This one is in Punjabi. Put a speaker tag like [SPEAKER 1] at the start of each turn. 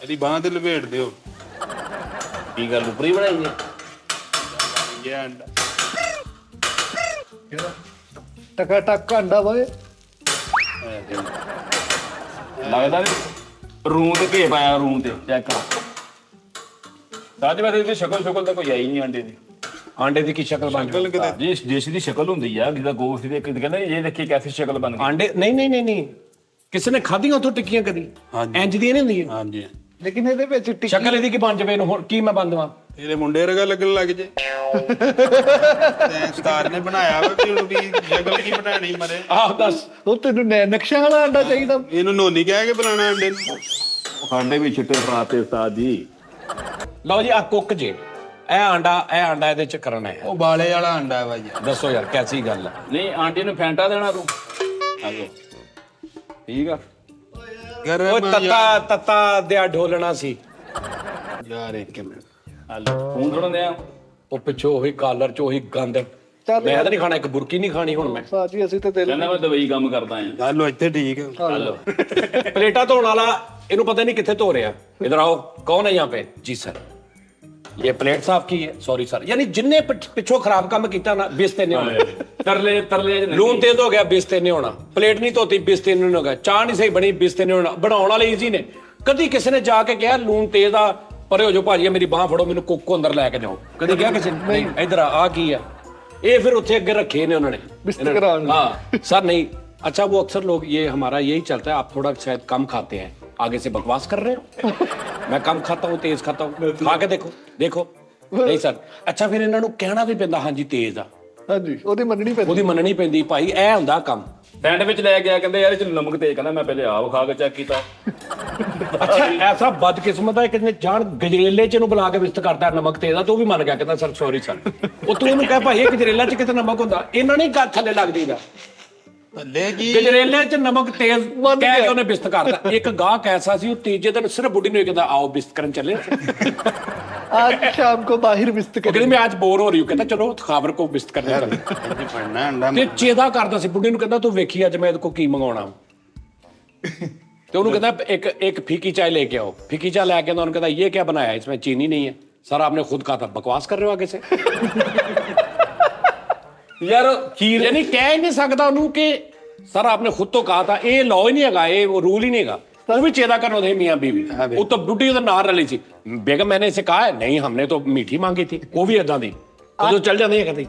[SPEAKER 1] ਇਹਦੀ ਬਾਂਹ ਤੇ ਲਪੇਟ ਦਿਓ।
[SPEAKER 2] ਕੀ ਗੱਲ ਉਪਰੀ ਬਣਾਈ ਹੈ?
[SPEAKER 1] ਇਹ ਅੰਡਾ
[SPEAKER 3] ਟਕਾ ਟਕ ਅੰਡਾ ਵੇ।
[SPEAKER 2] ਲੱਗਦਾ ਵੀ ਰੂਮ ਤੇ ਭੇ ਪਾਇਆ ਰੂਮ ਤੇ ਚੈੱਕ ਕਰ। ਸਾਡੀ ਬਾਤ ਇਹ ਸ਼ਕਲ ਤਾਂ ਕੋਈ ਆਈ ਨਹੀਂ ਆਂਡੇ ਦੀ। ਆਂਡੇ ਦੀ ਕੀ ਸ਼ਕਲ ਬਣ ਗਈ? ਜੀ ਦੇਸ਼ ਦੀ ਸ਼ਕਲ ਹੁੰਦੀ ਆ, ਜਿਹਦਾ ਗੋਸ਼ਤ ਦੀ ਕਹਿੰਦਾ ਇਹ ਦੇਖੀ ਕੈਸੀ ਸ਼ਕਲ ਬਣ ਗਈ।
[SPEAKER 4] ਆਂਡੇ ਨਹੀਂ ਕਿਸੇ ਨੇ ਖਾਧੀਆਂ ਉੱਥੋਂ ਟਿੱਕੀਆਂ ਕਦੀ? ਇੰਜ ਦੀਆਂ ਨਹੀਂ ਹੁੰਦੀਆਂ।
[SPEAKER 1] ਹਾਂਜੀ
[SPEAKER 3] ਲੇਕਿਨ ਇਹਦੇ ਵਿੱਚ ਟਿੱਕੀ
[SPEAKER 4] ਸ਼ਕਲ ਇਹਦੀ ਕੀ ਬਣ ਜਾਵੇ ਇਹਨੂੰ? ਹੁਣ ਕੀ ਮੈਂ ਬਣ ਦੇਵਾਂ?
[SPEAKER 1] ਇਹਦੇ ਮੁੰਡੇ ਵਰਗਾ ਲੱਗਣ ਲੱਗ ਜੇ। ਸਟਾਰ ਨੇ ਬਣਾਇਆ ਵਾ ਵੀ ਉਹਦੀ ਸ਼ਕਲ ਕੀ ਬਣਾਣੀ ਮਰੇ।
[SPEAKER 4] ਆਹ ਦੱਸ।
[SPEAKER 3] ਉਹ ਤੈਨੂੰ ਨਕਸ਼ਾ ਵਾਲਾ ਅੰਡਾ ਚਾਹੀਦਾ।
[SPEAKER 1] ਇਹਨੂੰ ਨੋਨੀ ਕਹਿ ਕੇ ਬਣਾਣਾ ਅੰਡੇ ਨੂੰ।
[SPEAKER 2] ਸਾਡੇ ਵੀ ਛਿੱਟੇ ਫਰਾਤੇ ਉਸਤਾਦ ਜੀ।
[SPEAKER 4] ਲਓ ਜੀ ਆ ਕੁੱਕ ਜੇ ਇਹ ਆਂਡਾ ਇਹਦੇ ਚ ਕਰਨਾ ਹੈ।
[SPEAKER 1] ਉਹ ਬਾਲੇ ਵਾਲਾ ਅੰਡਾ ਵਾ ਜੀ।
[SPEAKER 4] ਦੱਸੋ ਯਾਰ ਕੈਸੀ ਗੱਲ ਹੈ?
[SPEAKER 2] ਨਹੀਂ ਆਂਟੀ ਨੂੰ ਫੈਂਟਾ ਦੇਣਾ ਤੂੰ। ਆਜੋ ਠੀਕ ਆ।
[SPEAKER 4] ਓਏ ਤੱਤਾ ਦਿਆ ਢੋਲਣਾ ਸੀ
[SPEAKER 1] ਯਾਰ ਇੱਕ ਮਿੰਟ
[SPEAKER 2] ਹਲੋ ਫੋਨ ਥੋੜਾ ਦਿਆ।
[SPEAKER 4] ਉਹ ਪਿੱਛੋਂ ਉਹੀ ਕਾਲਰ ਚ ਉਹੀ ਗੰਦ।
[SPEAKER 3] ਚੱਲ
[SPEAKER 4] ਮੈਂ ਤਾਂ ਨਹੀਂ ਖਾਣਾ, ਇੱਕ ਬੁਰਕੀ ਨਹੀਂ ਖਾਣੀ ਹੁਣ ਮੈਂ।
[SPEAKER 3] ਸਾਜੀ ਅਸੀਂ ਤੇ ਦਿਲ
[SPEAKER 2] ਕਹਿੰਦਾ ਮੈਂ ਦਵਾਈ ਕੰਮ ਕਰਦਾ ਆ।
[SPEAKER 1] ਹਲੋ ਇੱਥੇ ਠੀਕ ਹੈ।
[SPEAKER 2] ਹਲੋ
[SPEAKER 4] प्लेटा धोने वाला इन्हों पता नहीं कितने धो रहे हैं। इधर आओ, कौन है यहाँ पे? जी सर, ये प्लेट साफ की है। Sorry sir. यानी जिन्ने पिछों खराब काम किया ना बेइज्जती नहीं होना।
[SPEAKER 2] ਤਰਲੇ
[SPEAKER 4] लून तेज हो गया बेइज्जती नहीं होना। प्लेट नहीं धोती बेइज्जती नहीं होगा। चाह नहीं सही बनी बेइज्जती नहीं होना। बनाने वाले इजी ने। कभी किसी ने जाके कहा लून तेज आ परे हो जाओ भाजी मेरी बांह फड़ो मैनू कुक को अंदर लैके जाओ? कभी कहा किसी ने? नहीं। इधर आ की है ये फिर उत्थे अगे रखे ने उन्होंने
[SPEAKER 3] बिस्तर कराने।
[SPEAKER 4] हाँ सर नहीं। अच्छा वो अक्सर लोग ये हमारा यही चलता है, आप थोड़ा शायद कम खाते हैं, आगे से बकवास कर रहे हो। मैं कम खाता हूँ तेज खाता हूँ, खा के देखो नहीं सर। अच्छा फिर इन्हों कहना भी पैंदा हाँ जी तेज आ।
[SPEAKER 3] ਹਾਂਜੀ ਉਹਦੀ ਮੰਨਣੀ ਪੈਂਦੀ।
[SPEAKER 4] ਉਹਦੀ ਮੰਨਣੀ ਪੈਂਦੀ ਭਾਈ ਇਹ ਹੁੰਦਾ ਕੰਮ।
[SPEAKER 2] ਸੈਂਡਵਿਚ ਲੈ ਗਿਆ ਕਹਿੰਦੇ ਯਾਰ ਇਹ ਚ ਨਮਕ ਤੇਜ਼। ਕਹਿੰਦਾ ਮੈਂ ਪਹਿਲੇ ਆਪ ਖਾ ਕੇ ਚੈੱਕ ਕੀਤਾ।
[SPEAKER 4] ਅੱਛਾ ਐਸਾ ਬਦਕਿਸਮਤ ਹੈ ਕਿ ਨੇ ਜਾਣ ਗਜਰੇਲੇ ਚ ਨੂੰ ਬੁਲਾ ਕੇ ਵਿਸਤ ਕਰਦਾ ਨਮਕ ਤੇਜ਼ ਆ, ਤੂੰ ਵੀ ਮੰਨ ਗਿਆ ਕਹਿੰਦਾ ਸਰ ਸੌਰੀ ਸਰ। ਉਹ ਤੂੰ ਉਹਨੂੰ ਕਹਿ ਭਾਈ ਇਹ ਗਜਰੇਲਾ ਚ ਕਿਤੇ ਨਮਕ ਹੁੰਦਾ? ਇਹਨਾਂ ਨੇ ਗੱਲ ਥੱਲੇ ਲੱਗ ਜੀਦਾ।
[SPEAKER 1] ਥੱਲੇ ਕੀ
[SPEAKER 4] ਗਜਰੇਲੇ ਚ ਨਮਕ ਤੇਜ਼ ਕਹਿ ਕੇ ਉਹਨੇ ਬਿਸਤ ਕਰਤਾ। ਇੱਕ ਗਾਹਕ ਐਸਾ ਸੀ ਉਹ ਤੀਜੇ ਦਿਨ ਸਿਰਫ ਬੁੱਢੀ ਨੂੰ ਕਹਿੰਦਾ ਆਓ ਬਿਸਤ ਕਰਨ ਚੱਲੇ।
[SPEAKER 3] आज शाम को बाहर बिस्त
[SPEAKER 4] ਉਹ ਕਹਿੰਦੀ ਮੈਂ ਅੱਜ ਬੋਰ ਹੋ ਰਹੀ ਹੂੰ। ਕਹਿੰਦਾ ਚਲੋ ਖਾਬਰ ਕੋ ਬਿਸਤ ਕਰਨੇ ਚੱਲੇ।
[SPEAKER 1] ਇੱਥੇ ਫੜਨਾ ਅੰਡਾ।
[SPEAKER 4] ਤੇ ਚੇਦਾ ਕਰਦਾ ਸੀ ਬੁੱਢੀ ਨੂੰ ਕਹਿੰਦਾ ਤੂੰ ਵੇਖੀ ਅੱਜ ਮੈਂ ਇਹਦੇ ਕੋ ਕੀ ਮੰਗਾਉਣਾ। ਤੇ ਉਹਨੂੰ ਕਹਿੰਦਾ एक फीकी चाय लेके आओ। फीकी चाय लेके ਉਹਨੂੰ ਕਹਿੰਦਾ ये क्या बनाया है? इसमें चीनी नहीं है। सर आपने खुद कहा था, बकवास कर रहे हो आगे से। यार खीर यानी कह ही नहीं सकता ਉਹਨੂੰ कि सर आपने खुद तो कहा था। ये लॉ ही नहीं हैगा, ये वो रूल ही नहीं हैगा। वो भी चेदा करना थे मियाँ बीवी। वो तो बुढ़ी उधर नार रली थी। बेगम मैंने इसे कहा है नहीं हमने तो मीठी मांगी थी। वो भी इदा दी तो चल जाती है कहती